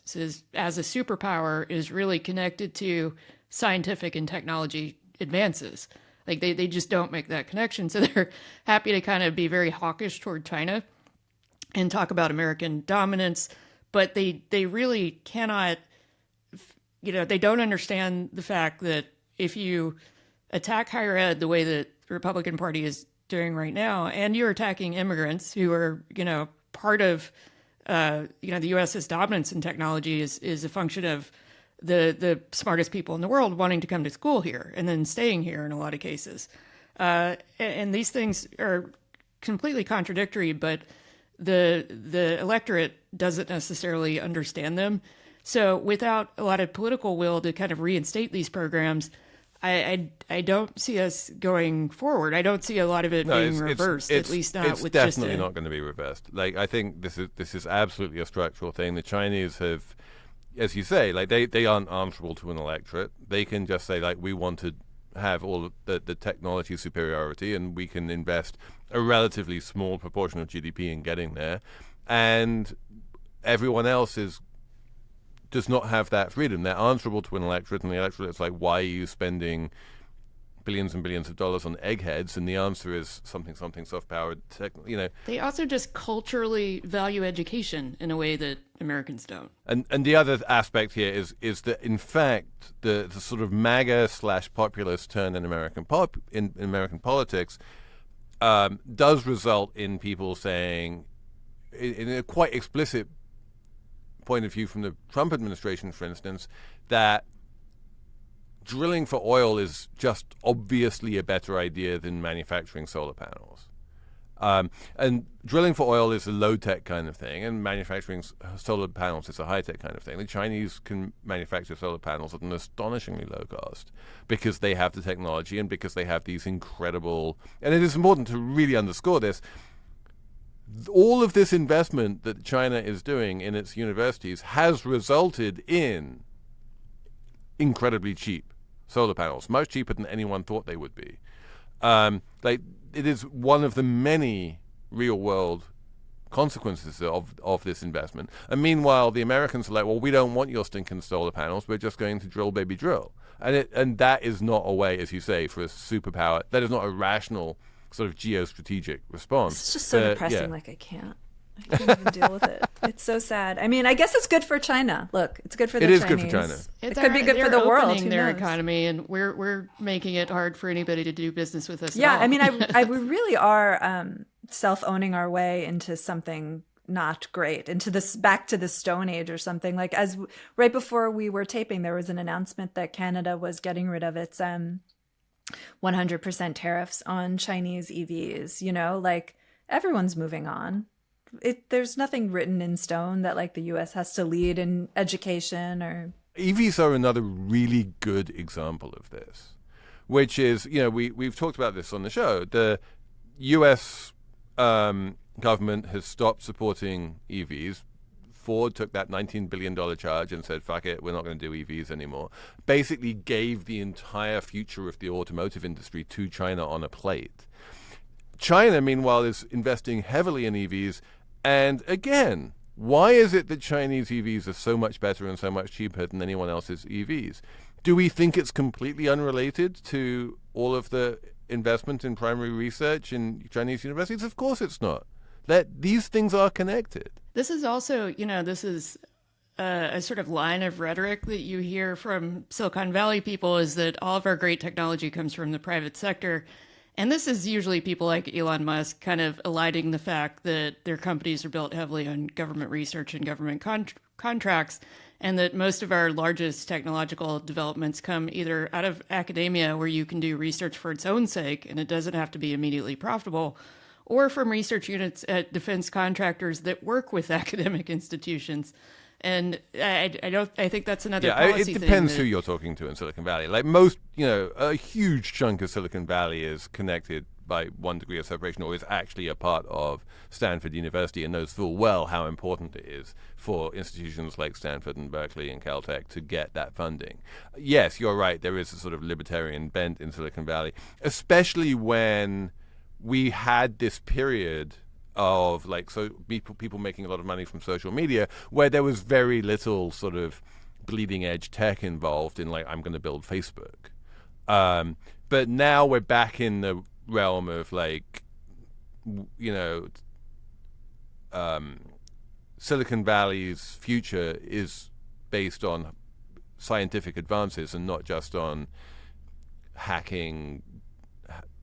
S2: as a superpower is really connected to scientific and technology advances. They just don't make that connection. So they're happy to kind of be very hawkish toward China and talk about American dominance, but they really cannot, they don't understand the fact that if you attack higher ed the way that the Republican Party is doing right now, and you're attacking immigrants who are, part of, the U.S.'s dominance in technology is a function of the smartest people in the world wanting to come to school here and then staying here in a lot of cases. And these things are completely contradictory, but the electorate doesn't necessarily understand them. So without a lot of political will to kind of reinstate these programs, I don't see us going forward. I don't see a lot of it being reversed, at least not with just
S1: It's definitely not going to be reversed. Like, I think this is absolutely a structural thing. The Chinese have, as you say, like they aren't answerable to an electorate. They can just say, like, we want to have all of the technology superiority, and we can invest a relatively small proportion of GDP in getting there, and everyone else does not have that freedom. They're answerable to an electorate, and the electorate is like, why are you spending billions and billions of dollars on eggheads? And the answer is something soft-powered tech,
S2: They also just culturally value education in a way that Americans don't.
S1: And the other aspect here is that, in fact, the sort of MAGA/populist turn in American politics does result in people saying, in a quite explicit point of view from the Trump administration, for instance, that drilling for oil is just obviously a better idea than manufacturing solar panels. And drilling for oil is a low-tech kind of thing, and manufacturing solar panels is a high-tech kind of thing. The Chinese can manufacture solar panels at an astonishingly low cost because they have the technology and because they have these incredible... And it is important to really underscore this. All of this investment that China is doing in its universities has resulted in incredibly cheap solar panels, much cheaper than anyone thought they would be. It is one of the many real-world consequences of this investment. And meanwhile, the Americans are like, well, we don't want your stinking solar panels. We're just going to drill, baby, drill. And that is not a way, as you say, for a superpower. That is not a rational sort of geostrategic response.
S3: It's just so depressing. Like, I can't even deal with it. It's so sad. I mean, I guess it's good for China. Look, it's good for the Chinese.
S1: It is good for China.
S3: It could be good for the world.
S2: They're opening their economy, and we're making it hard for anybody to do business with us.
S3: Yeah,
S2: at all.
S3: I mean, we really are self-owning our way into something not great, into this, back to the Stone Age or something. Like, as right before we were taping, there was an announcement that Canada was getting rid of its 100% tariffs on Chinese EVs. Like, everyone's moving on. There's nothing written in stone that, like, the U.S. has to lead in education or...
S1: EVs are another really good example of this, which is, we've talked about this on the show. The U.S. Government has stopped supporting EVs. Ford took that $19 billion charge and said, fuck it, we're not going to do EVs anymore. Basically gave the entire future of the automotive industry to China on a plate. China, meanwhile, is investing heavily in EVs. And again, why is it that Chinese EVs are so much better and so much cheaper than anyone else's EVs? Do we think it's completely unrelated to all of the investment in primary research in Chinese universities? Of course it's not. These things are connected.
S2: This is also, this is a sort of line of rhetoric that you hear from Silicon Valley people, is that all of our great technology comes from the private sector. And this is usually people like Elon Musk kind of eliding the fact that their companies are built heavily on government research and government contracts, and that most of our largest technological developments come either out of academia, where you can do research for its own sake and it doesn't have to be immediately profitable, or from research units at defense contractors that work with academic institutions. And I think that's another policy thing.
S1: It depends who you're talking to in Silicon Valley. Like, most, a huge chunk of Silicon Valley is connected by one degree of separation, or is actually a part of Stanford University, and knows full well how important it is for institutions like Stanford and Berkeley and Caltech to get that funding. Yes, you're right. There is a sort of libertarian bent in Silicon Valley, especially when we had this period of, like, so people making a lot of money from social media, where there was very little sort of bleeding edge tech involved in, like, I'm going to build Facebook. But now we're back in the realm of, like, Silicon Valley's future is based on scientific advances and not just on hacking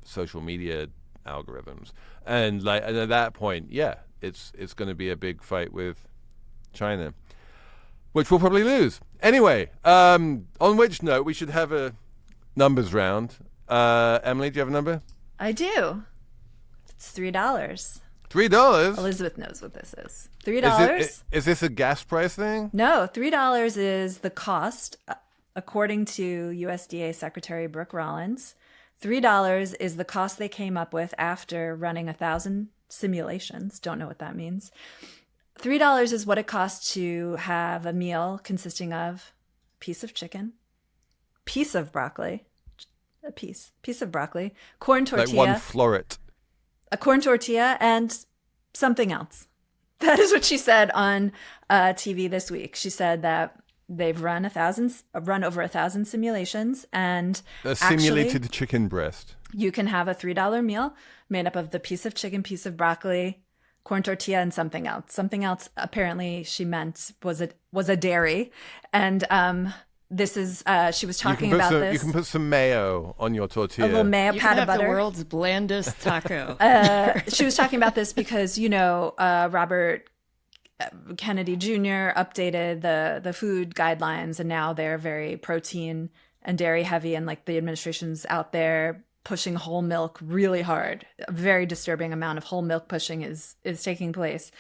S1: social media algorithms. And at that point, it's going to be a big fight with China, which we'll probably lose. Anyway, on which note, we should have a numbers round. Emily, do you have a number?
S3: I do. It's $3.
S1: $3?
S3: Elizabeth knows what this is. $3.
S1: Is this a gas price thing?
S3: No, $3 is the cost, according to USDA Secretary Brooke Rollins. $3 is the cost they came up with after running 1,000 simulations. Don't know what that means. $3 is what it costs to have a meal consisting of a piece of chicken, piece of broccoli, piece of broccoli, corn tortilla.
S1: Like one floret.
S3: A corn tortilla, and something else. That is what she said on TV this week. She said that they've run over 1,000 simulations, and
S1: a simulated chicken breast.
S3: You can have a $3 meal made up of the piece of chicken, piece of broccoli, corn tortilla, and something else. Something else apparently she meant was a dairy, and this is she was talking about this.
S1: You can put some mayo on your tortilla.
S3: A little mayo,
S2: You
S3: pat
S2: can
S3: of
S2: have
S3: butter.
S2: the world's blandest taco.
S3: She was talking about this because, Robert Kennedy Jr. updated the food guidelines, and now they're very protein and dairy heavy, and like the administration's out there pushing whole milk really hard. A very disturbing amount of whole milk pushing is taking place.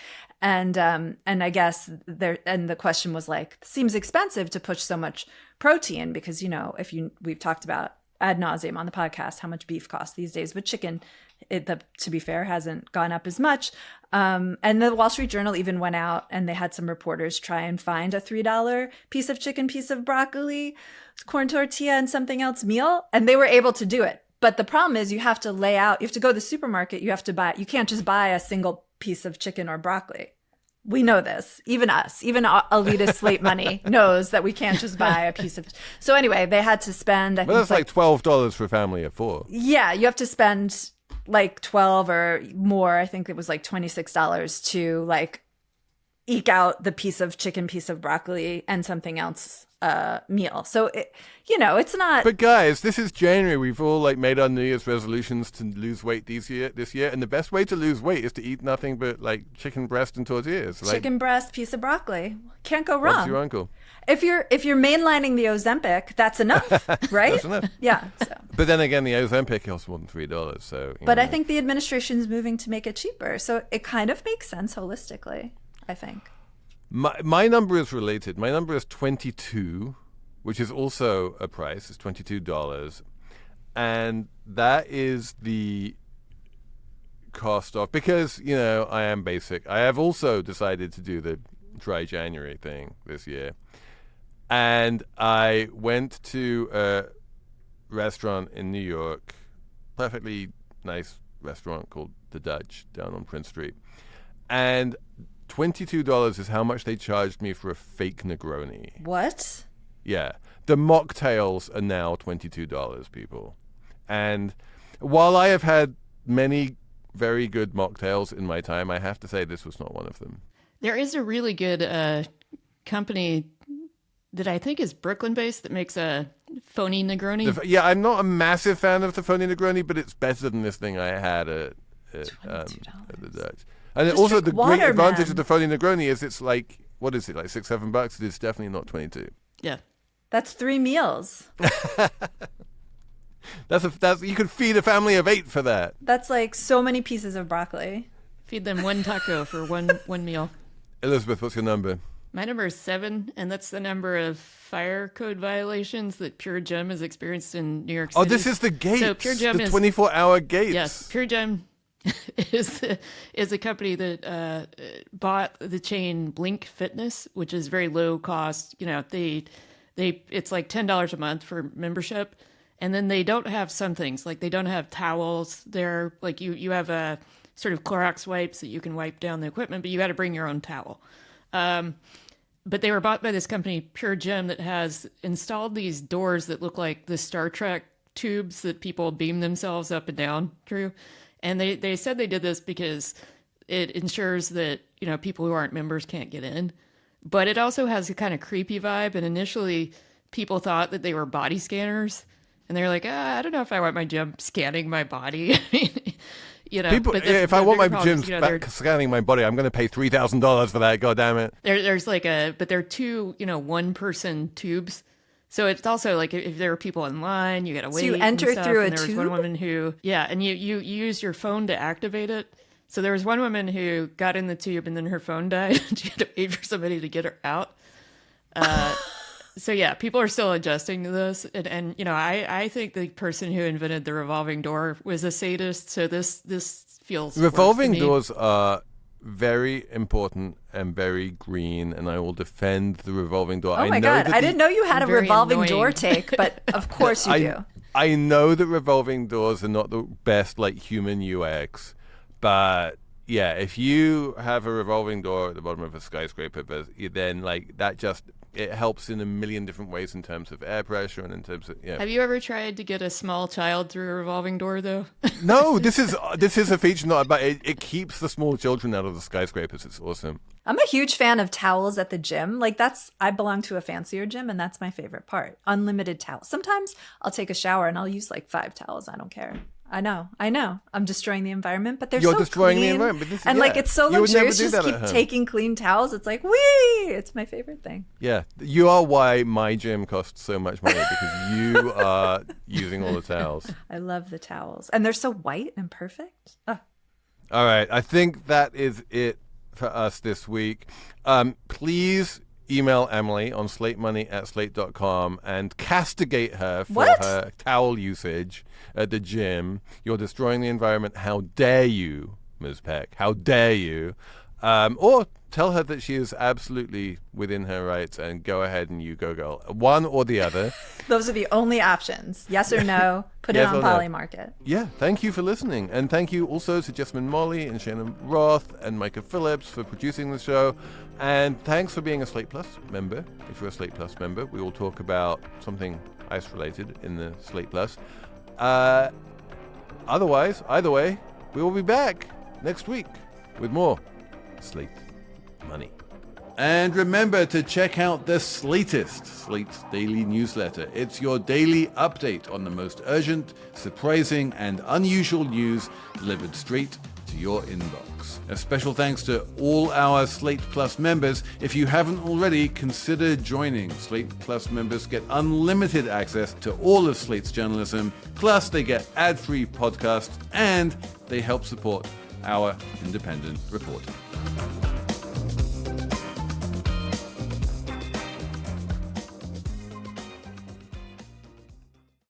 S3: And I guess the question was like, seems expensive to push so much protein because, we've talked about ad nauseum on the podcast how much beef costs these days, but chicken, to be fair, hasn't gone up as much. And the Wall Street Journal even went out and they had some reporters try and find a $3 piece of chicken, piece of broccoli, corn tortilla, and something else meal, and they were able to do it. But the problem is you have to go to the supermarket, you can't just buy a single piece of chicken or broccoli. We know this. Even us, even elitist Slate money knows that we can't just buy a piece of. So anyway, they had to spend.
S1: Well, that's like $12 for a family of 4.
S3: Yeah, you have to spend like 12 or more. I think it was like $26 to like eke out the piece of chicken, piece of broccoli, and something else meal. So it's not.
S1: But guys, this is January. We've all like made our New Year's resolutions to lose weight this year, and the best way to lose weight is to eat nothing but like chicken breast and tortillas. Like,
S3: chicken breast, piece of broccoli. Can't go wrong.
S1: What's your uncle?
S3: If you're mainlining the Ozempic, that's enough, right?
S1: That's enough.
S3: Yeah. So.
S1: But then again, the Ozempic costs more than $3. So.
S3: But I think the administration's moving to make it cheaper, so it kind of makes sense holistically, I think.
S1: My number is related. My number is 22, which is also a price. It's $22. And that is the cost of, because, I am basic. I have also decided to do the dry January thing this year. And I went to a restaurant in New York, perfectly nice restaurant called The Dutch down on Prince Street. And $22 is how much they charged me for a fake Negroni.
S3: What?
S1: Yeah. The mocktails are now $22, people. And while I have had many very good mocktails in my time, I have to say this was not one of them.
S2: There is a really good company that I think is Brooklyn-based that makes a phony Negroni.
S1: I'm not a massive fan of the phony Negroni, but it's better than this thing I had at the Dutch. And
S3: Just
S1: also
S3: drink
S1: the
S3: water,
S1: great advantage
S3: man.
S1: of the phony Negroni is it's like, what is it, like $6-7? It is definitely not 22.
S2: Yeah.
S3: That's 3 meals.
S1: That's you could feed a family of 8 for that.
S3: That's like so many pieces of broccoli.
S2: Feed them one taco for one meal.
S1: Elizabeth, what's your number?
S2: My number is 7, and that's the number of fire code violations that Pure Gem has experienced in New York City.
S1: Oh, this is the gates.
S2: So Pure Gem
S1: the
S2: is
S1: 24-hour gates.
S2: Yes, Pure Gem is a company that bought the chain Blink Fitness, which is very low cost. They it's like $10 a month for membership, and then they don't have some things like they don't have towels. They're like you have a sort of Clorox wipes that you can wipe down the equipment, but you got to bring your own towel. But they were bought by this company, Pure Gem, that has installed these doors that look like the Star Trek tubes that people beam themselves up and down through. And they said they did this because it ensures that, people who aren't members can't get in. But it also has a kind of creepy vibe. And initially, people thought that they were body scanners. And they're like, I don't know if I want my gym scanning my body.
S1: People,
S2: but
S1: if I want my
S2: gym
S1: gym scanning my body, I'm going to pay $3,000 for that. God damn it!
S2: There's but they're 2, 1-person tubes. So it's also like if there are people in line, you got to wait.
S3: So you
S2: and
S3: enter
S2: stuff,
S3: through
S2: and
S3: a
S2: there was
S3: tube?
S2: one woman who, and you use your phone to activate it. So there was one woman who got in the tube and then her phone died. She had to wait for somebody to get her out. So yeah, people are still adjusting to this. And you know, I think the person who invented the revolving door was a sadist. So this feels
S1: Revolving
S2: worse to me.
S1: doors are very important and very green, and I will defend the revolving door.
S3: Oh my God. I didn't know you had a
S2: Very
S3: revolving
S2: annoying.
S3: door take, but of course you do.
S1: I know that revolving doors are not the best like human UX, but yeah, if you have a revolving door at the bottom of a skyscraper, then like that just it helps in a million different ways in terms of air pressure and in terms of
S2: Have you ever tried to get a small child through a revolving door though?
S1: No, this is a feature not about it keeps the small children out of the skyscrapers. It's awesome.
S3: I'm a huge fan of towels at the gym. Like I belong to a fancier gym and that's my favorite part. Unlimited towels. Sometimes I'll take a shower and I'll use like 5 towels. I don't care. I know. I'm destroying the environment, but they're
S1: You're
S3: so
S1: destroying the
S3: clean.
S1: environment. But
S3: And like it's so
S1: you would never
S3: luxurious.
S1: do
S3: Just
S1: that
S3: keep
S1: at home.
S3: taking clean towels. It's like, wee! It's my favorite thing.
S1: Yeah, you are why my gym costs so much money because you are using all the towels.
S3: I love the towels. And they're so white and perfect. Oh.
S1: All right, I think that is it for us this week. Please email Emily on slatemoney@slate.com and castigate her for
S3: What?
S1: her towel usage at the gym. You're destroying the environment. How dare you, Ms. Peck? How dare you? Or tell her that she is absolutely within her rights and go ahead and you go girl. One or the other.
S3: Those are the only options. Yes or no. Put
S1: Yes
S3: it on
S1: or no.
S3: Polymarket.
S1: Yeah, thank you for listening. And thank you also to Jessamine Molly and Shannon Roth and Micah Phillips for producing the show. And thanks for being a Slate Plus member. If you're a Slate Plus member, we will talk about something ICE-related in the Slate Plus. Otherwise, either way, we will be back next week with more Slate Money.
S4: And remember to check out the Slatest, Slate's daily newsletter. It's your daily update on the most urgent, surprising, and unusual news delivered straight to your inbox. A special thanks to all our Slate Plus members. If you haven't already, consider joining. Slate Plus members get unlimited access to all of Slate's journalism, plus they get ad-free podcasts, and they help support our independent reporting.